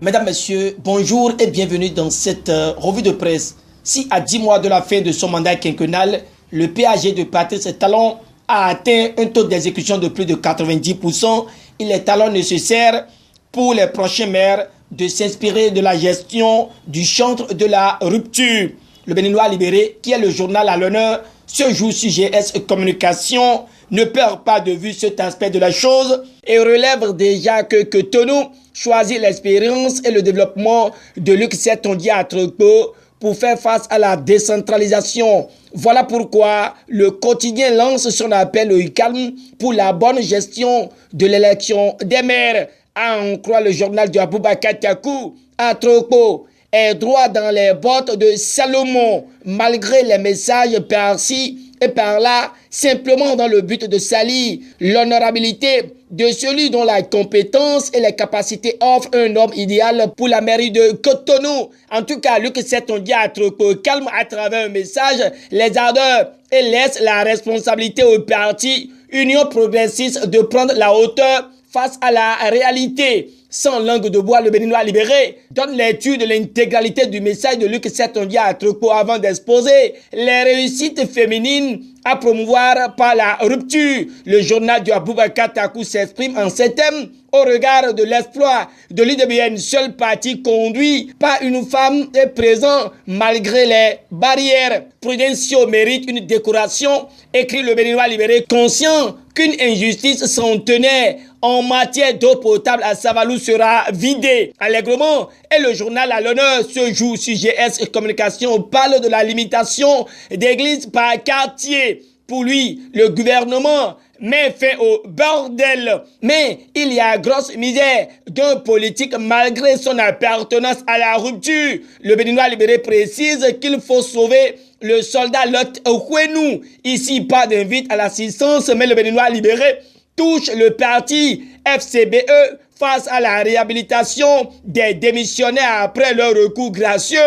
Mesdames, Messieurs, bonjour et bienvenue dans cette revue de presse. Si à 10 mois de la fin de son mandat quinquennal, le PAG de Patrice Talon a atteint un taux d'exécution de plus de 90%, il est alors nécessaire pour les prochains maires de s'inspirer de la gestion du chantre de la rupture. Le Béninois libéré, qui est le journal à l'honneur, ce jour sur GS Communication, ne perd pas de vue cet aspect de la chose et relève déjà que Cotonou choisit l'expérience et le développement de Luc Sétondié à Trocpo pour faire face à la décentralisation. Voilà pourquoi le quotidien lance son appel au calme pour la bonne gestion de l'élection des maires. À en croire le journal de Aboubacar Takou, à Trocpo est droit dans les bottes de Salomon, malgré les messages par-ci et par-là, simplement dans le but de salir l'honorabilité de celui dont la compétence et les capacités offrent un homme idéal pour la mairie de Cotonou. En tout cas, Luc Sétondié à Trocpo calme à travers un message les ardeurs et laisse la responsabilité au parti Union progressiste de prendre la hauteur face à la réalité. Sans langue de bois, le Béninois libéré donne lecture de l'intégralité du message de Luc Sétondié à Trocpo avant d'exposer les réussites féminines à promouvoir par la rupture. Le journal de Aboubacar Takou s'exprime en ces thèmes au regard de l'exploit de l'UDBN, seul parti conduit par une femme est présent malgré les barrières. Prudencio mérite une décoration, écrit le Béninois libéré, conscient qu'une injustice s'en tenait en matière d'eau potable à Savalou sera vidée allègrement. Et le journal à l'honneur ce jour sur GS Communication parle de la limitation d'églises par quartier. Pour lui, le gouvernement met fin au bordel. Mais il y a grosse misère d'un politique malgré son appartenance à la rupture. Le Béninois libéré précise qu'il faut sauver le soldat Lot Okwenou. Ici, pas d'invite à l'assistance, mais le Béninois libéré touche le parti FCBE face à la réhabilitation des démissionnaires après leur recours gracieux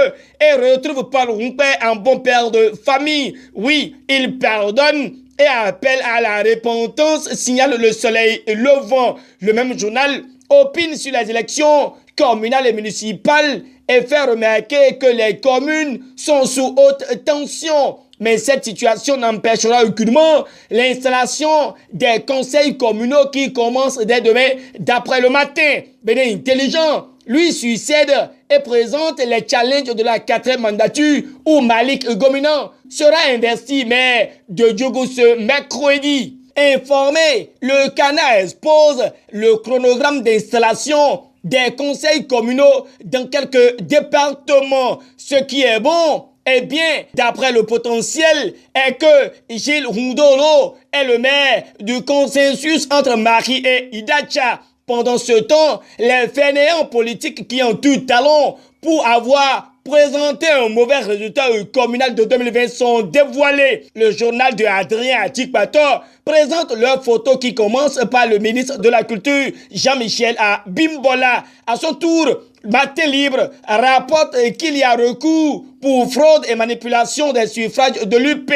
et retrouve Paul Rumpé un bon père de famille. Oui, il pardonne et appelle à la repentance, signale le soleil levant. Le même journal opine sur les élections communales et municipales et fait remarquer que les communes sont sous haute tension. Mais cette situation n'empêchera aucunement l'installation des conseils communaux qui commencent dès demain d'après le matin. Bénin intelligent, lui succède et présente les challenges de la 4e mandature où Malik Gominan sera investi maire de Diogo ce mercredi. Informé, le Cana expose le chronogramme d'installation des conseils communaux dans quelques départements. Ce qui est bon, eh bien, d'après le potentiel, est que Gilles Rundolo est le maire du consensus entre Marie et Idacha. Pendant ce temps, les fainéants politiques qui ont tout talent pour avoir présenté un mauvais résultat communal de 2020 sont dévoilés. Le journal de Adrien Atikpator présente leur photo qui commence par le ministre de la Culture, Jean-Michel Bimbola. À son tour, Matin Libre rapporte qu'il y a recours pour fraude et manipulation des suffrages de l'UP.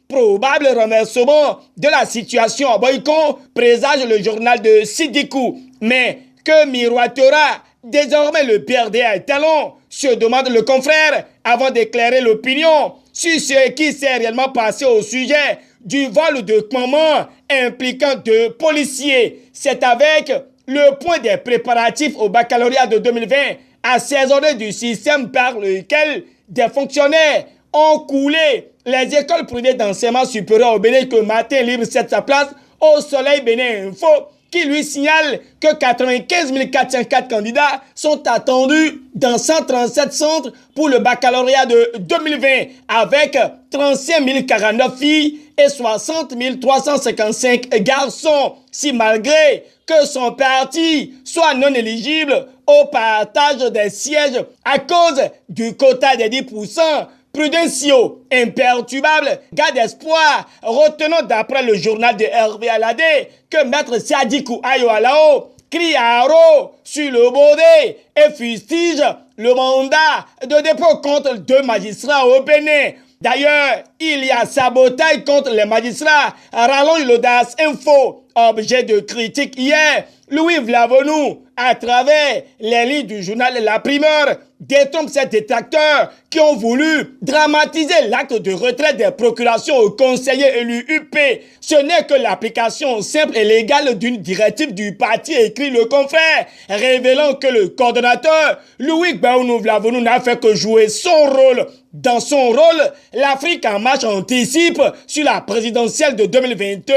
Probable renversement de la situation à Boycon, présage le journal de Sidikou. Mais que miroitera désormais le PRD à Talon, se demande le confrère avant d'éclairer l'opinion sur ce qui s'est réellement passé au sujet du vol de maman impliquant 2 policiers. C'est avec le point des préparatifs au baccalauréat de 2020 assaisonné du système par lequel des fonctionnaires ont coulé les écoles privées d'enseignement supérieur au Bénin que Matin Libre cède sa place au Soleil Bénin Info qui lui signale que 95 404 candidats sont attendus dans 137 centres pour le baccalauréat de 2020 avec 35 049 filles et 60 355 garçons. Si malgré que son parti soit non éligible au partage des sièges à cause du quota des 10%, Prudencio, imperturbable, garde espoir, retenant d'après le journal de Hervé Aladé que Maître Sadikou Ayoalao crie à haro sur le baudet et fustige le mandat de dépôt contre 2 magistrats au Bénin. D'ailleurs, il y a sabotage contre les magistrats, rallonge l'audace info, objet de critique hier. Louis Vlavonou à travers les lignes du journal La Primeur, détrompe ces détracteurs qui ont voulu dramatiser l'acte de retrait des procurations aux conseillers élus UP. Ce n'est que l'application simple et légale d'une directive du parti, écrit le confrère, révélant que le coordonnateur Louis Gbahounou-Vlavonou n'a fait que jouer son rôle. Dans son rôle, l'Afrique en marche anticipe sur la présidentielle de 2021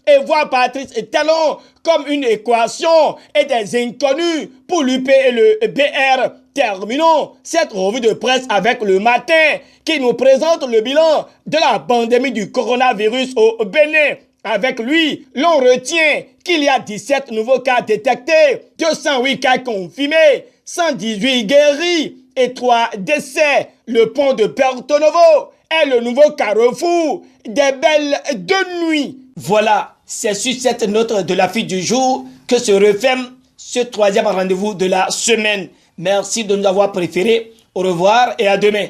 et voit Patrice Talon comme une équation et des inconnus pour l'UP et le BR. Terminons cette revue de presse avec le matin qui nous présente le bilan de la pandémie du coronavirus au Bénin. Avec lui, l'on retient qu'il y a 17 nouveaux cas détectés, 208 cas confirmés, 118 guéris et 3 décès. Le pont de Porto Novo est le nouveau carrefour des belles de nuit. Voilà, c'est sur cette note de l'affiche du jour que se referme ce troisième rendez-vous de la semaine. Merci de nous avoir préférés. Au revoir et à demain.